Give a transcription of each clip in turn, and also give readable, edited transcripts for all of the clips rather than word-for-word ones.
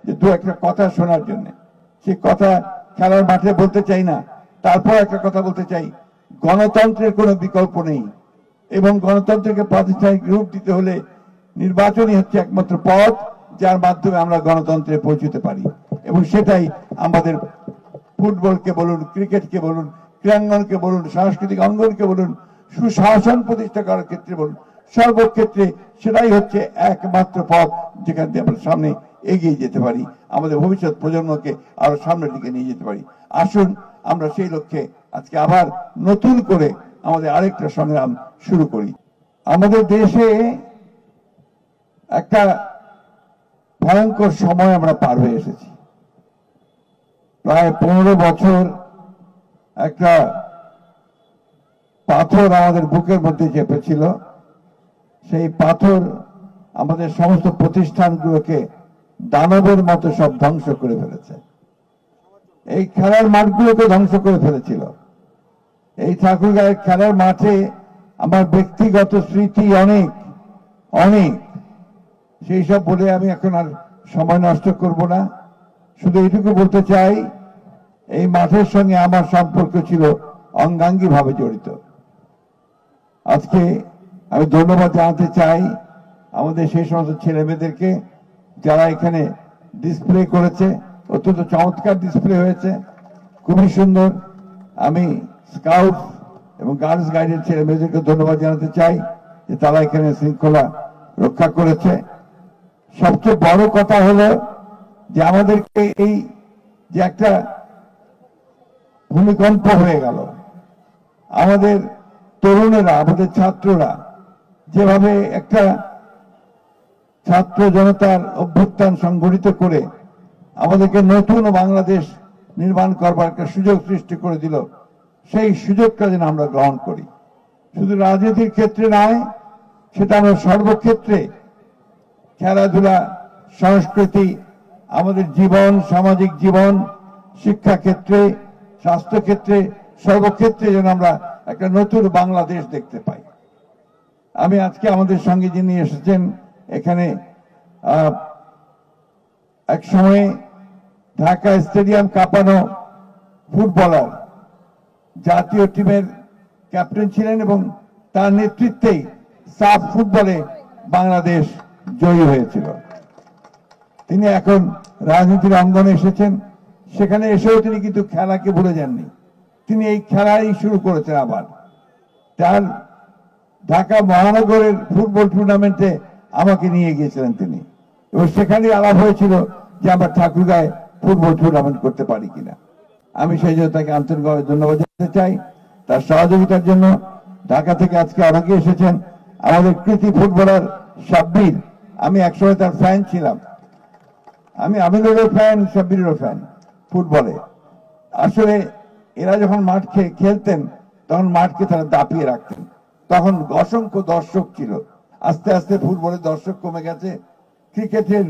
যে দু একটা কথা শোনার জন্য। সেই কথা খেলার মাঠে বলতে চাই না, তারপর একটা কথা বলতে চাই, গণতন্ত্রের কোনো বিকল্প নেই এবং গণতন্ত্রকে প্রাতিষ্ঠানিক রূপ দিতে হলে নির্বাচনই হচ্ছে একমাত্র পথ যার মাধ্যমে আমরা গণতন্ত্রে পৌঁছতে পারি। এবং সেটাই আমাদের ফুটবলকে বলুন, ক্রিকেটকে বলুন, ক্রীড়াঙ্গনকে বলুন, সাংস্কৃতিক অঙ্গনকে বলুন, সুশাসন প্রতিষ্ঠা করার ক্ষেত্রে বলুন, সর্বক্ষেত্রে সেটাই হচ্ছে একমাত্র পথ যেখান দিয়ে আমরা সামনে এগিয়ে যেতে পারি, আমাদের ভবিষ্যৎ প্রজন্মকে আরো সামনের দিকে নিয়ে যেতে পারি। আসুন আমরা সেই লক্ষ্যে আজকে আবার নতুন করে আমাদের আরেকটা সংগ্রাম শুরু করি। আমাদের দেশে একটা ভয়ঙ্কর সময় আমরা পার হয়ে এসেছি। প্রায় 15 বছর একটা পাথর আমাদের বুকের মধ্যে চেপেছিল। সেই পাথর আমাদের সমস্ত প্রতিষ্ঠানগুলোকে দানবের মতো সব ধ্বংস করে ফেলেছে। এই খেলার মাঠগুলোকে ধ্বংস করে ফেলেছিল। এই ঠাকুরগাঁয়ের খেলার মাঠে আমার ব্যক্তিগত স্মৃতি অনেক অনেক, সেই সব বলে আমি এখন আর সময় নষ্ট করব না। শুধু এইটুকু বলতে চাই, এই মাঠের সঙ্গে আমার সম্পর্ক ছিল অঙ্গাঙ্গী ভাবে জড়িত। আজকে আমি ধন্যবাদ জানাতে চাই আমাদের সেই সমস্ত ছেলে মেয়েদেরকে যারা এখানে ডিসপ্লে করেছে। অত্যন্ত চমৎকার ডিসপ্লে হয়েছে, খুবই সুন্দর। আমি স্কাউট এবং গার্লস গাইডের ছেলে মেয়েদেরকে ধন্যবাদ জানাতে চাই যে তারা এখানে শৃঙ্খলা রক্ষা করেছে। সবচেয়ে বড় কথা হলো যে আমাদেরকে এই যে একটা ভূমিকম্প হয়ে গেল, আমাদের তরুণেরা, আমাদের ছাত্ররা যেভাবে একটা ছাত্র জনতার অভ্যুত্থান সংগঠিত করে আমাদেরকে নতুন বাংলাদেশ নির্মাণ করবার একটা সুযোগ সৃষ্টি করে দিল, সেই সুযোগটা যেন আমরা গ্রহণ করি। শুধু রাজনীতির ক্ষেত্রে নয়, সেটা আমরা সর্বক্ষেত্রে, খেলাধুলা, সংস্কৃতি, আমাদের জীবন, সামাজিক জীবন, শিক্ষা ক্ষেত্রে, স্বাস্থ্য ক্ষেত্রে, সর্বক্ষেত্রে যেন আমরা একটা নতুন বাংলাদেশ দেখতে পাই। আমি আজকে আমাদের সঙ্গে যিনি এসেছেন এখানে, এক সময়ে ঢাকা স্টেডিয়াম কাঁপানো ফুটবলার, জাতীয় টিমের ক্যাপ্টেন ছিলেন এবং তার নেতৃত্বেই সাফ ফুটবলে বাংলাদেশ জয়ী হয়েছিল। তিনি এখন রাজনীতির অঙ্গনে এসেছেন, সেখানে এসেও তিনি কিন্তু খেলাকে ভুলে যাননি। তিনি এই খেলাই শুরু করেছেন আবার। তার ঢাকা মহানগরের ফুটবল টুর্নামেন্টে আমাকে নিয়ে গিয়েছিলেন তিনি, এবং সেখানে আলাপ হয়েছিল যে আমরা ঠাকুরগাঁয়ে ফুটবল টুর্নামেন্ট করতে পারি কিনা। আমি সেই জন্য তাকে আন্তরিকভাবে ধন্যবাদ জানাতে চাই তার সহযোগিতার জন্য। ঢাকা থেকে আজকে অনেকে এসেছেন, আমাদের কৃতি ফুটবলার সাব্বির, আমি একসময় তার ফ্যান ছিলাম। আমি আমিনুরের ফ্যান, সাব্বিরেরও ফ্যান ফুটবলে। আসলে এরা যখন মাঠ খেলতেন তখন মাঠকে তারা দাপিয়ে রাখতেন, তখন অসংখ্য দর্শক ছিল। আস্তে আস্তে ফুটবলের দর্শক কমে গেছে, ক্রিকেটের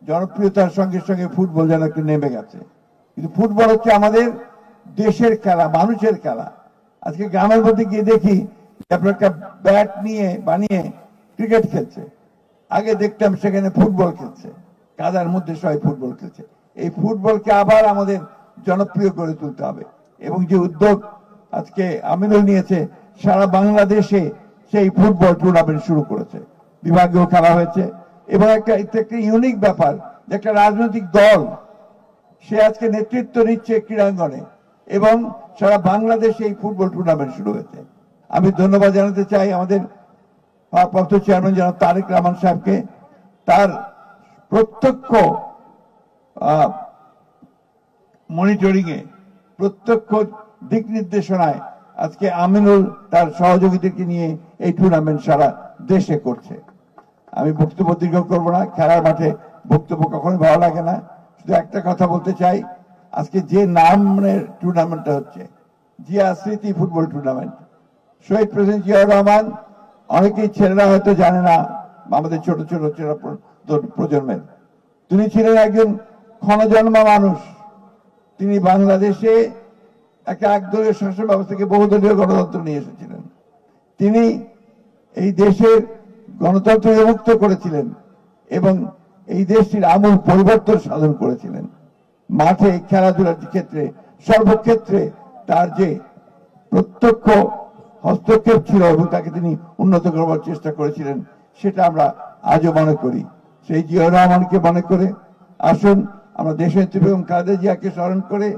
জনপ্রিয়তার সঙ্গে সঙ্গে ফুটবল যেন একটু নেমে গেছে। কিন্তু ফুটবল হচ্ছে আমাদের দেশের খেলা, মানুষের খেলা। আজকে গ্রামের মধ্যে গিয়ে দেখি আপনার একটা ব্যাট নিয়ে বানিয়ে ক্রিকেট খেলছে, আগে দেখতাম সেখানে ফুটবল খেলছে, কাদার মধ্যে সবাই ফুটবল খেলছে। এই ফুটবলকে আবার আমাদের জনপ্রিয় করে তুলতে হবে, এবং যে উদ্যোগ আজকে আমিনুল নিয়েছে, সারা বাংলাদেশে সেই ফুটবল টুর্নামেন্ট শুরু করেছে, বিভাগীয় খেলা হয়েছে। এবং একটা ইউনিক ব্যাপার যে একটা রাজনৈতিক দল সে আজকে নেতৃত্ব নিচ্ছে ক্রীড়াঙ্গনে, এবং সারা বাংলাদেশে এই ফুটবল টুর্নামেন্ট শুরু হয়েছে। আমি ধন্যবাদ জানাতে চাই আমাদের ভারপ্রাপ্ত চেয়ারম্যান জনাব তারেক রহমান সাহেবকে, তার প্রত্যক্ষ মনিটরিং এ, প্রত্যক্ষ দিক নির্দেশনায় আজকে আমিনুল তার সহযোগীদেরকে নিয়ে এই টুর্নামেন্ট সারা দেশে করছে। আমি বক্তব্য দীর্ঘ করব না, খেলার মাঠে বক্তব্য কখনোই ভালো লাগে না। শুধু একটা কথা বলতে চাই, আজকে যে নামের টুর্নামেন্টটা হচ্ছে জিয়া স্মৃতি ফুটবল টুর্নামেন্ট, শহীদ প্রেসিডেন্ট জিয়াউর রহমান, অনেকেই ছেলেরা হয়তো জানে না, আমাদের ছোট ছোট প্রজন্মের, তিনি ছিলেন একজন ক্ষণজন্মা মানুষ। তিনি বাংলাদেশে একটা একদলীয় শাসন ব্যবস্থা থেকে বহুদলীয় গণতন্ত্র নিয়ে এসেছিলেন। তিনি এই দেশের গণতন্ত্র বিমুক্ত করেছিলেন, এবং এই দেশটির আমূল পরিবর্তন সাধন করেছিলেন। মাঠে খেলাধুলার ক্ষেত্রে সর্বক্ষেত্রে তার যে প্রত্যক্ষ হস্তক্ষেপ ছিল এবং তাকে তিনি উন্নত করবার চেষ্টা করেছিলেন, সেটা আমরা আজও মনে করি। সেই জিয়াউর রহমানকে মনে করে আসুন আমরা দেশনেত্রী বেগম খালেদা জিয়াকে স্মরণ করে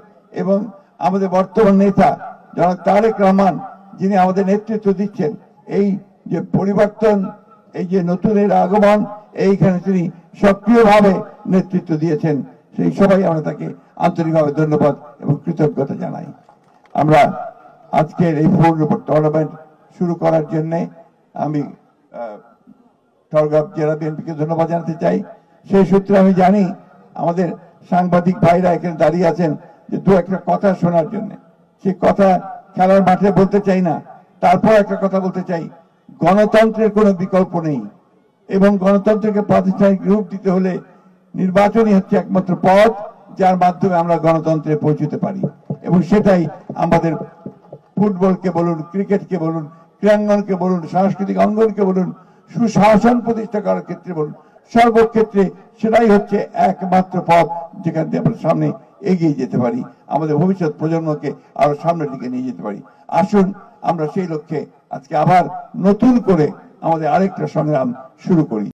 এবং আমাদের বর্তমান নেতা জনাব তারেক রহমান, যিনি আমাদের নেতৃত্ব দিচ্ছেন, এই যে পরিবর্তন, এই যে নতুনের আগমন, এইখানে তিনি সক্রিয়ভাবে নেতৃত্ব দিয়েছেন, সেই সবাই আমরা তাকে আন্তরিকভাবে ধন্যবাদ এবং কৃতজ্ঞতা জানাই। আমরা আজকের এই টুর্নামেন্ট শুরু করার জন্য আমি ঠাকুরগাঁও জেলা বিএনপিকে ধন্যবাদ জানাতে চাই। সেই সূত্রে আমি জানি আমাদের সাংবাদিক ভাইরা এখানে দাঁড়িয়ে আছেন যে দু একটা কথা শোনার জন্য। সেই কথা খেলার মাঠে বলতে চাই না, তারপর একটা কথা বলতে চাই, গণতন্ত্রের কোনো বিকল্প নেই এবং গণতন্ত্রকে প্রাতিষ্ঠানিক রূপ দিতে হলে নির্বাচনই হচ্ছে একমাত্র পথ যার মাধ্যমে আমরা গণতন্ত্রে পৌঁছতে পারি। এবং সেটাই আমাদের ফুটবলকে বলুন, ক্রিকেটকে বলুন, ক্রীড়াঙ্গনকে বলুন, সাংস্কৃতিক অঙ্গনকে বলুন, সুশাসন প্রতিষ্ঠা করার ক্ষেত্রে বলুন, সর্বক্ষেত্রে সেটাই হচ্ছে একমাত্র পথ যেখান দিয়ে আমরা সামনে এগিয়ে যেতে পারি, আমাদের ভবিষ্যৎ প্রজন্মকে আরো সামনের দিকে নিয়ে যেতে পারি। আসুন আমরা সেই লক্ষ্যে আজকে আবার নতুন করে আমাদের আরেকটা সংগ্রাম শুরু করি।